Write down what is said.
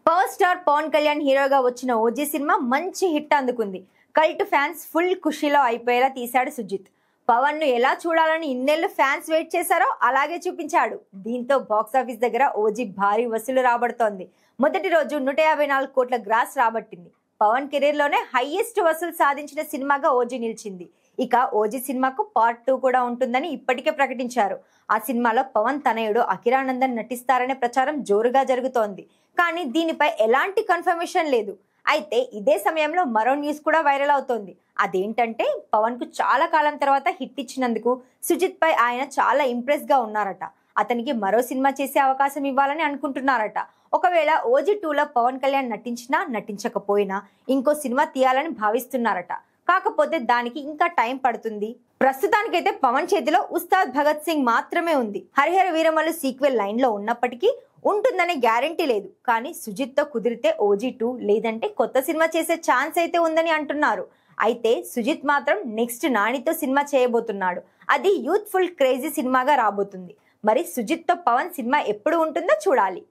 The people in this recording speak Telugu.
పవర్ స్టార్ పవన్ కళ్యాణ్ హీరోగా వచ్చిన ఓజీ సినిమా మంచి హిట్ అందుకుంది. కల్ట్ ఫ్యాన్స్ ఫుల్ ఖుషీలో అయిపోయేలా తీశాడు సుజిత్. పవన్ ను ఎలా చూడాలని ఇన్నేళ్లు ఫ్యాన్స్ వెయిట్ చేశారో అలాగే చూపించాడు. దీంతో బాక్సాఫీస్ దగ్గర ఓజీ భారీ వసూలు రాబడుతోంది. మొదటి రోజు 154 కోట్ల గ్రాస్ రాబట్టింది. పవన్ కెరీర్ లోనే హైయెస్ట్ వసూలు సాధించిన సినిమాగా ఓజీ నిలిచింది. ఇక ఓజీ సినిమాకు పార్ట్ 2 కూడా ఉంటుందని ఇప్పటికే ప్రకటించారు. ఆ సినిమాలో పవన్ తనయుడు అఖిరానందన్ నటిస్తారనే ప్రచారం జోరుగా జరుగుతోంది. కానీ దీనిపై ఎలాంటి కన్ఫర్మేషన్ లేదు. అయితే ఇదే సమయంలో మరో న్యూస్ కూడా వైరల్ అవుతోంది. అదేంటంటే పవన్ కు చాలా కాలం తర్వాత హిట్ ఇచ్చినందుకు సుజిత్ పై ఆయన చాలా ఇంప్రెస్ గా ఉన్నారట. అతనికి మరో సినిమా చేసే అవకాశం ఇవ్వాలని అనుకుంటున్నారట. ఒకవేళ ఓజీ 2లో పవన్ కళ్యాణ్ నటించినా నటించకపోయినా ఇంకో సినిమా తీయాలని భావిస్తున్నారట. కాకపోతే దానికి ఇంకా టైం పడుతుంది. ప్రస్తుతానికైతే పవన్ చేతిలో ఉస్తాద్ భగత్ సింగ్ మాత్రమే ఉంది. హరిహర వీరమల్లు సీక్వెల్ లైన్ లో ఉన్నప్పటికీ ఉంటుందనే గ్యారంటీ లేదు. కానీ సుజిత్ తో కుదిరితే ఓజీ 2 లేదంటే కొత్త సినిమా చేసే ఛాన్స్ అయితే ఉందని అంటున్నారు. అయితే సుజిత్ మాత్రం నెక్స్ట్ నానితో సినిమా చేయబోతున్నాడు. అది యూత్ఫుల్ క్రేజీ సినిమాగా రాబోతుంది. మరి సుజిత్ తో పవన్ సినిమా ఎప్పుడు ఉంటుందో చూడాలి.